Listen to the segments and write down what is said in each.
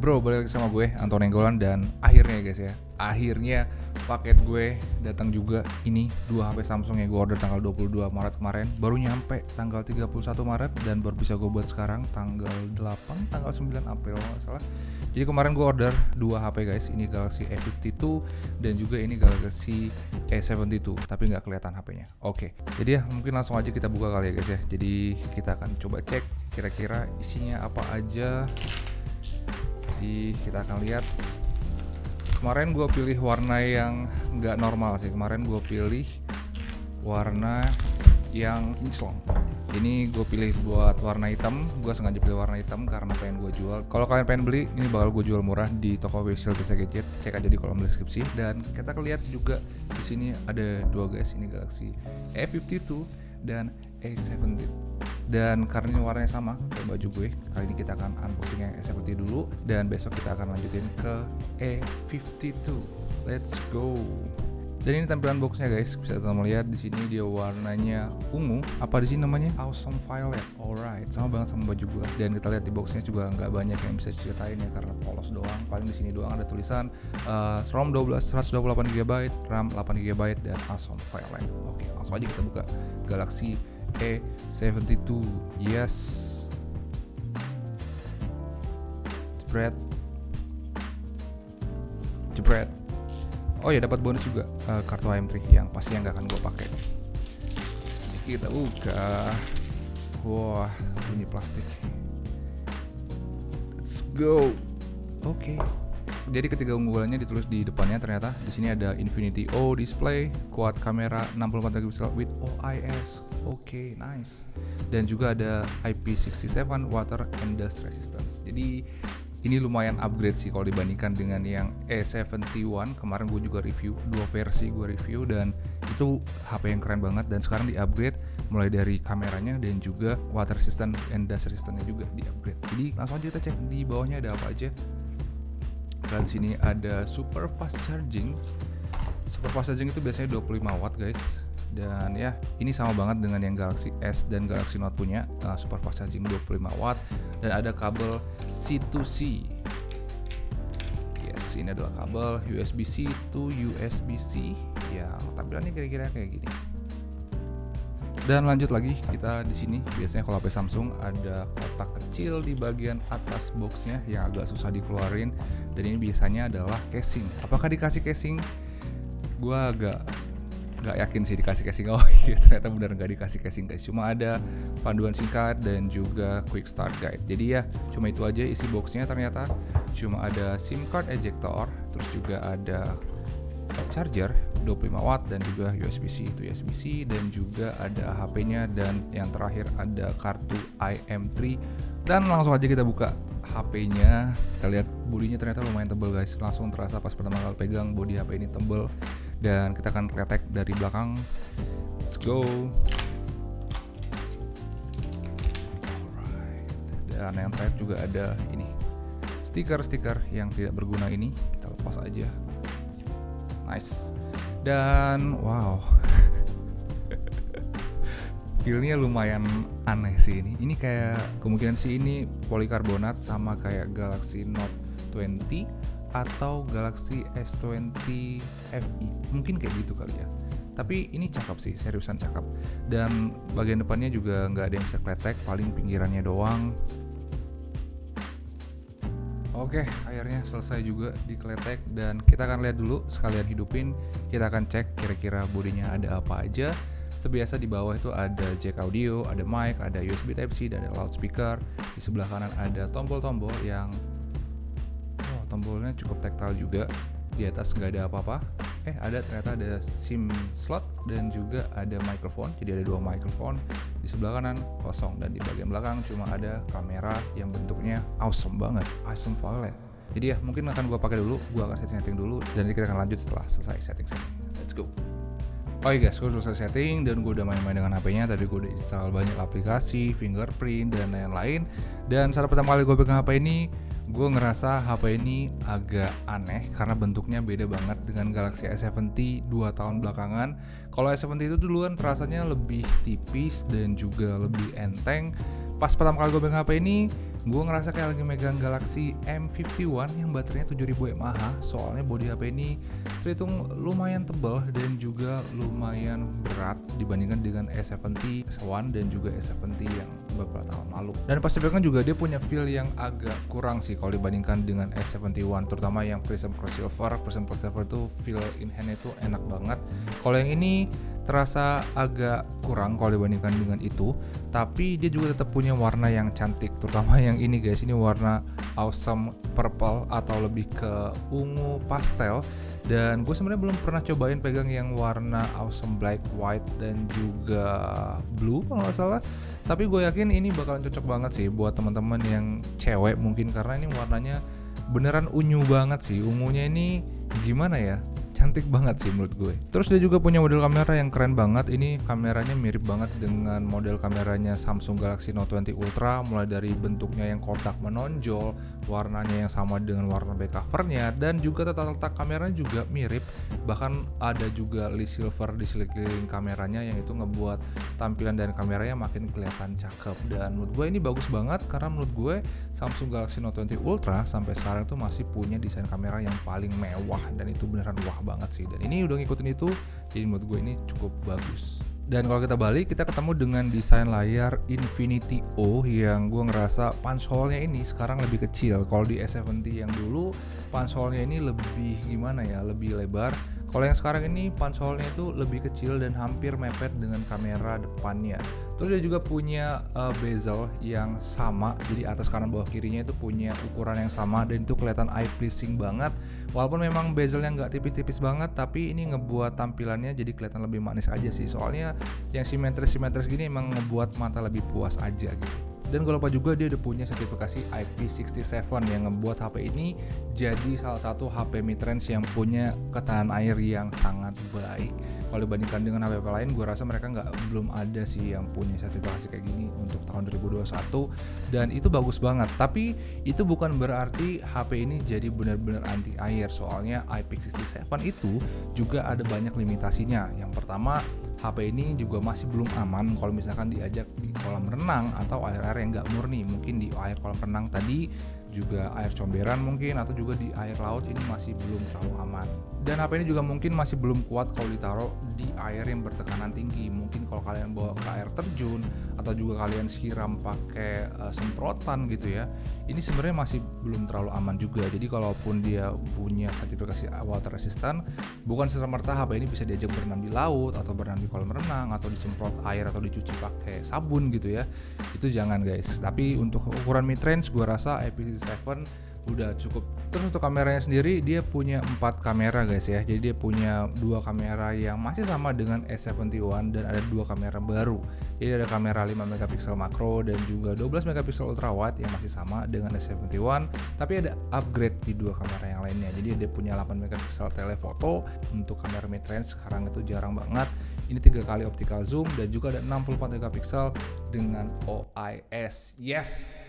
Bro, balik lagi sama gue, Anton Nenggolan. Dan akhirnya guys ya, akhirnya paket gue datang juga. Ini 2 HP Samsung yang gue order tanggal 22 Maret kemarin. Baru nyampe tanggal 31 Maret dan baru bisa gue buat sekarang tanggal 8, tanggal 9 April kalau nggak salah. Jadi kemarin gue order 2 HP guys. Ini Galaxy A52 dan juga ini Galaxy A72, tapi nggak kelihatan HP-nya. Oke, jadi ya mungkin langsung aja kita buka kali ya guys ya. Jadi kita akan coba cek kira-kira isinya apa aja. Jadi kita akan lihat. Kemarin gue pilih warna yang nggak normal sih. Kemarin gue pilih warna yang kinclong. Ini gue pilih buat warna hitam. Gue sengaja pilih warna hitam karena pengen gue jual. Kalau kalian pengen beli, ini bakal gue jual murah di toko official bisa gadget. Cek aja di kolom deskripsi. Dan kita lihat juga di sini ada 2 guys. Ini Galaxy A52 dan A72. Dan karena ini warnanya sama kayak baju gue, kali ini kita akan unboxing yang A72 dulu, dan besok kita akan lanjutin ke A52. Let's go. Dan ini tampilan boxnya guys, bisa teman lihat di sini dia warnanya ungu. Apa di sini namanya? Awesome Violet. Alright, sama banget sama baju gue. Dan kita lihat di boxnya juga nggak banyak yang bisa diceritain ya, karena polos doang. Paling di sini doang ada tulisan ROM 128GB, RAM 8GB dan Awesome Violet. Oke, langsung aja kita buka Galaxy A72. Yes. Jebret. Oh ya, dapat bonus juga kartu AM3 yang pasti nggak akan gue pakai. Kita buka. Wah, bunyi plastik. Let's go. Oke. Jadi ketiga unggulannya ditulis di depannya, ternyata di sini ada Infinity O display, quad kamera 64 MP with OIS. Oke, nice. Dan juga ada IP67 water and dust resistance. Jadi ini lumayan upgrade sih kalau dibandingkan dengan yang A71. Kemarin gue juga review, 2 versi gue review, dan itu HP yang keren banget. Dan sekarang di upgrade mulai dari kameranya dan juga water resistant and dust resistantnya juga di upgrade. Jadi langsung aja kita cek di bawahnya ada apa aja. Dan di sini ada super fast charging. Super fast charging itu biasanya 25 watt guys. Dan ya, ini sama banget dengan yang Galaxy S dan Galaxy Note punya, super fast charging 25 watt. Dan ada kabel C2C. Yes, ini adalah kabel USB-C to USB-C. Ya, tampilannya kira-kira kayak gini. Dan lanjut lagi, kita di sini biasanya kalau HP Samsung ada kotak kecil di bagian atas boxnya yang agak susah dikeluarin, dan ini biasanya adalah casing. Apakah dikasih casing? Gua agak nggak yakin sih dikasih casing. Oh iya, ternyata benar nggak dikasih casing guys. Cuma ada panduan singkat dan juga quick start guide. Jadi ya cuma itu aja isi boxnya. Ternyata cuma ada SIM card ejector, terus juga ada charger 25 watt dan juga USB-C to USB-C, dan juga ada HP-nya, dan yang terakhir ada kartu AM3. Dan langsung aja kita buka HP-nya. Kita lihat bodinya ternyata lumayan tebal guys. Langsung terasa pas pertama kali pegang bodi HP ini tebal. Dan kita akan ketek dari belakang. Let's go. Alright. Dan yang terakhir juga ada ini, stiker-stiker yang tidak berguna ini. Kita lepas aja. Nice. Dan wow, feelnya lumayan aneh sih ini. Ini kayak kemungkinan sih ini polikarbonat, sama kayak Galaxy Note 20 atau Galaxy S20 FE. Mungkin kayak gitu kali ya. Tapi ini cakep sih, seriusan cakep. Dan bagian depannya juga nggak ada yang bisa kletek, paling pinggirannya doang. Oke, akhirnya selesai juga dikletek, dan kita akan lihat dulu sekalian hidupin. Kita akan cek kira-kira bodinya ada apa aja. Sebiasa di bawah itu ada jack audio, ada mic, ada USB Type-C, dan ada loudspeaker. Di sebelah kanan ada tombol-tombol yang tombolnya cukup tactile juga. Di atas nggak ada apa-apa. Ternyata ada SIM slot dan juga ada microphone. Jadi ada 2 microphone. Di sebelah kanan kosong, dan di bagian belakang cuma ada kamera yang bentuknya awesome banget, Awesome Violet. Jadi ya mungkin akan gue pakai dulu. Gue akan setting dulu, dan nanti kita akan lanjut setelah selesai setting. Let's go. Oke guys, gue udah selesai setting dan gue udah main-main dengan HP-nya. Tadi gue udah install banyak aplikasi, fingerprint dan lain-lain. Dan saat pertama kali gue pegang HP ini, gue ngerasa HP ini agak aneh karena bentuknya beda banget dengan Galaxy S70 2 tahun belakangan. Kalau S70 itu duluan terasanya lebih tipis dan juga lebih enteng. Pas pertama kali gue pegang HP ini, Gue ngerasa kayak lagi megang Galaxy M51 yang baterainya 7000 mAh. Soalnya bodi HP ini terhitung lumayan tebal dan juga lumayan berat dibandingkan dengan S70 dan juga S70 yang beberapa tahun lalu. Dan pas dipegang juga dia punya feel yang agak kurang sih kalau dibandingkan dengan S71, terutama yang Prism Pro Silver. Prism Pro Silver itu feel in hand itu enak banget. Kalau yang ini terasa agak kurang kalau dibandingkan dengan itu, tapi dia juga tetap punya warna yang cantik, terutama yang ini guys, ini warna awesome purple atau lebih ke ungu pastel. Dan gue sebenarnya belum pernah cobain pegang yang warna awesome black, white dan juga blue kalau nggak salah, tapi gue yakin ini bakalan cocok banget sih buat teman-teman yang cewek mungkin, karena ini warnanya beneran unyu banget sih. Ungunya ini gimana ya, cantik banget sih menurut gue. Terus dia juga punya model kamera yang keren banget. Ini kameranya mirip banget dengan model kameranya Samsung Galaxy Note 20 Ultra, mulai dari bentuknya yang kotak menonjol, warnanya yang sama dengan warna back covernya, dan juga tata letak kameranya juga mirip. Bahkan ada juga list silver di sekeliling kameranya yang itu ngebuat tampilan dan kameranya makin kelihatan cakep. Dan menurut gue ini bagus banget karena menurut gue Samsung Galaxy Note 20 Ultra sampai sekarang tuh masih punya desain kamera yang paling mewah, dan itu beneran wah banget sih. Dan ini udah ngikutin itu, jadi menurut gue ini cukup bagus. Dan kalau kita balik, kita ketemu dengan desain layar Infinity O yang gue ngerasa punch hole-nya ini sekarang lebih kecil. Kalau di S70 yang dulu punch hole-nya ini lebih gimana ya, lebih lebar. Kalau yang sekarang ini punch hole-nya itu lebih kecil dan hampir mepet dengan kamera depannya. Terus dia juga punya bezel yang sama, jadi atas kanan bawah kirinya itu punya ukuran yang sama, dan itu kelihatan eye pleasing banget. Walaupun memang bezelnya nggak tipis-tipis banget, tapi ini ngebuat tampilannya jadi kelihatan lebih manis aja sih. Soalnya yang simetris gini emang ngebuat mata lebih puas aja gitu. Dan gue lupa juga dia udah punya sertifikasi IP67 yang ngebuat HP ini jadi salah satu HP midrange yang punya ketahanan air yang sangat baik. Kalau dibandingkan dengan HP lain, gue rasa mereka belum ada sih yang punya sertifikasi kayak gini untuk tahun 2021, dan itu bagus banget. Tapi itu bukan berarti HP ini jadi benar-benar anti air, soalnya IP67 itu juga ada banyak limitasinya. Yang pertama, HP ini juga masih belum aman kalau misalkan diajak di kolam renang atau air-air yang nggak murni. Mungkin di air kolam renang tadi, juga air comberan mungkin, atau juga di air laut, ini masih belum terlalu aman. Dan HP ini juga mungkin masih belum kuat kalau ditaruh di air yang bertekanan tinggi. Mungkin kalau kalian bawa ke air terjun atau juga kalian siram pakai semprotan gitu ya, ini sebenarnya masih belum terlalu aman juga. Jadi kalaupun dia punya sertifikasi water resistant, bukan serta-merta HP ini bisa diajak berenang di laut atau berenang di kolam renang atau disemprot air atau dicuci pakai sabun gitu ya. Itu jangan guys. Tapi untuk ukuran midrange gue rasa IP67 udah cukup. Terus untuk kameranya sendiri, dia punya 4 kamera guys ya. Jadi dia punya 2 kamera yang masih sama dengan S71 dan ada 2 kamera baru. Jadi ada kamera 5 megapiksel makro dan juga 12 megapiksel ultra wide yang masih sama dengan S71, tapi ada upgrade di 2 kamera yang lainnya. Jadi dia punya 8 megapiksel telephoto untuk kamera midrange, sekarang itu jarang banget. Ini 3 kali optical zoom dan juga ada 64 megapiksel dengan OIS. Yes.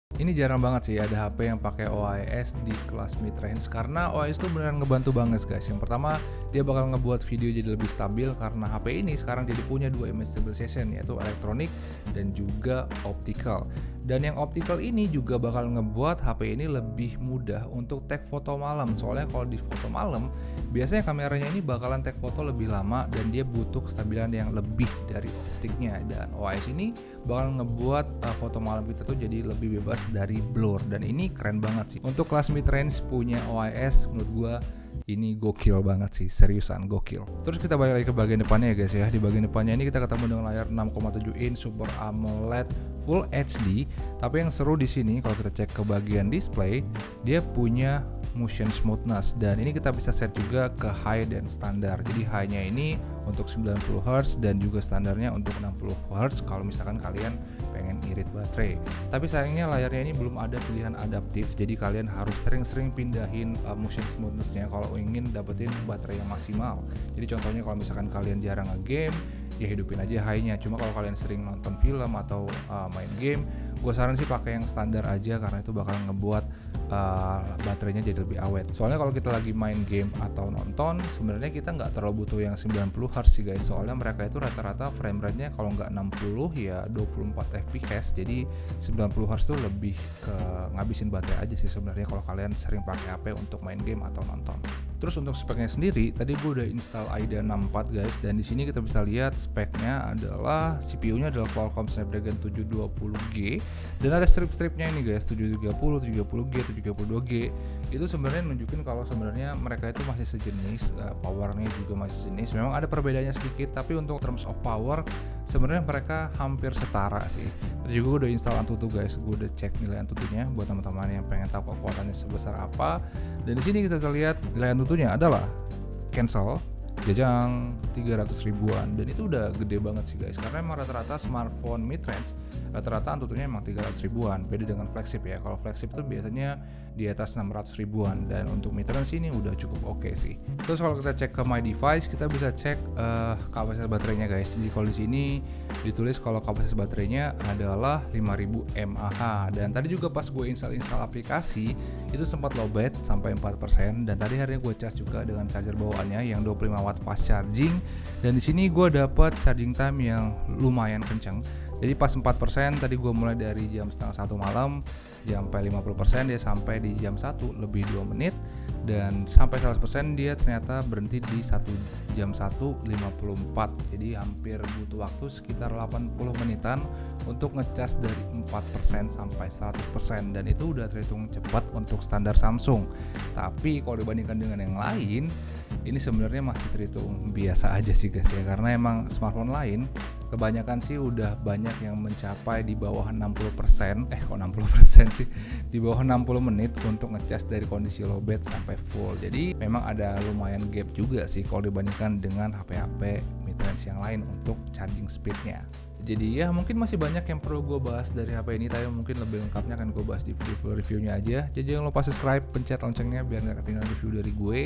Ini jarang banget sih ada HP yang pakai OIS di kelas midrange, karena OIS itu beneran ngebantu banget guys. Yang pertama, dia bakal ngebuat video jadi lebih stabil karena HP ini sekarang jadi punya 2 image stabilization, yaitu elektronik dan juga optical. Dan yang optical ini juga bakal ngebuat HP ini lebih mudah untuk take foto malam. Soalnya kalau di foto malam, biasanya kameranya ini bakalan take foto lebih lama dan dia butuh kestabilan yang lebih dari optiknya. Dan OIS ini bakal ngebuat foto malam kita tuh jadi lebih bebas dari blur. Dan ini keren banget sih. Untuk kelas midrange punya OIS, menurut gua ini gokil banget sih, seriusan gokil. Terus kita balik lagi ke bagian depannya ya guys ya. Di bagian depannya ini kita ketemu dengan layar 6,7 inch Super AMOLED Full HD. Tapi yang seru di sini kalau kita cek ke bagian display, dia punya motion smoothness, dan ini kita bisa set juga ke high dan standar. Jadi high-nya ini untuk 90 Hz dan juga standarnya untuk 60 Hz kalau misalkan kalian pengen irit baterai. Tapi sayangnya layarnya ini belum ada pilihan adaptif, jadi kalian harus sering-sering pindahin motion smoothness-nya kalau ingin dapetin baterai yang maksimal. Jadi contohnya kalau misalkan kalian jarang nge-game, ya hidupin aja high-nya. Cuma kalau kalian sering nonton film atau main game, gue saran sih pakai yang standar aja, karena itu bakal ngebuat baterainya jadi lebih awet. Soalnya kalau kita lagi main game atau nonton, sebenarnya kita nggak terlalu butuh yang 90 Hz Hz sih guys, soalnya mereka itu rata-rata frame rate-nya kalau nggak 60 ya 24 fps, jadi 90 Hz tuh lebih ke ngabisin baterai aja sih sebenarnya kalau kalian sering pakai HP untuk main game atau nonton. Terus untuk speknya sendiri, tadi gue udah install AIDA 64 guys, dan di sini kita bisa lihat speknya adalah CPU-nya adalah Qualcomm Snapdragon 720G, dan ada strip-stripnya ini guys, 730, 70G, 732G. Itu sebenarnya nunjukin kalau sebenarnya mereka itu masih sejenis, powernya juga masih sejenis. Memang ada perbedaannya sedikit, tapi untuk terms of power sebenarnya mereka hampir setara sih. Terus juga gue udah install Antutu guys, gue udah cek nilai Antutunya buat teman-teman yang pengen tahu kekuatannya sebesar apa. Dan di sini kita bisa lihat nilai Antutunya adalah cancel jajang 300 ribuan, dan itu udah gede banget sih guys, karena emang rata-rata smartphone mid-range rata-rata Antutunya emang 300 ribuan, beda dengan flagship ya. Kalau flagship itu biasanya di atas 600 ribuan, dan untuk mid-range ini udah cukup oke sih. Terus kalau kita cek ke my device, kita bisa cek kapasitas baterainya guys. Jadi kalau di sini ditulis kalau kapasitas baterainya adalah 5000 mAh, dan tadi juga pas gue install aplikasi itu sempat lowbat sampai 4%, dan tadi akhirnya gue cas juga dengan charger bawaannya yang 25 watt fast charging, dan di sini gue dapat charging time yang lumayan kencang. Jadi pas 4% tadi gue mulai dari jam setengah 1 malam sampai 50%, dia sampai di jam 1 lebih 2 menit, dan sampai 100% dia ternyata berhenti di 1 jam 1.54. Jadi hampir butuh waktu sekitar 80 menitan untuk ngecas dari 4% sampai 100%, dan itu udah terhitung cepat untuk standar Samsung. Tapi kalau dibandingkan dengan yang lain, ini sebenarnya masih terhitung biasa aja sih guys ya, karena emang smartphone lain kebanyakan sih udah banyak yang mencapai di bawah 60%, kok 60% sih, di bawah 60 menit untuk ngecas dari kondisi lowbat sampai full. Jadi memang ada lumayan gap juga sih kalau dibandingkan dengan HP-HP mid-range yang lain untuk charging speednya. Jadi ya mungkin masih banyak yang perlu gue bahas dari HP ini, tapi mungkin lebih lengkapnya akan gue bahas di video full reviewnya aja. Jadi jangan lupa subscribe, pencet loncengnya biar gak ketinggalan review dari gue.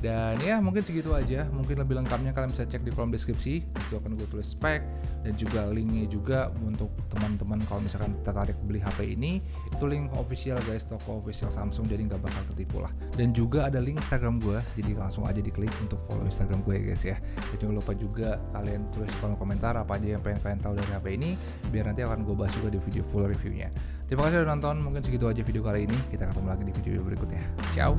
Dan ya mungkin segitu aja. Mungkin lebih lengkapnya kalian bisa cek di kolom deskripsi. Disitu akan gue tulis spek dan juga linknya juga untuk teman-teman kalau misalkan tertarik beli HP ini. Itu link official guys, toko official Samsung, jadi gak bakal ketipu lah. Dan juga ada link Instagram gue, jadi langsung aja diklik untuk follow Instagram gue guys ya. Dan jangan lupa juga kalian tulis kolom komentar apa aja yang pengen kalian tahu dari HP ini, biar nanti akan gue bahas juga di video full reviewnya. Terima kasih udah nonton, mungkin segitu aja video kali ini. Kita ketemu lagi di video berikutnya. Ciao.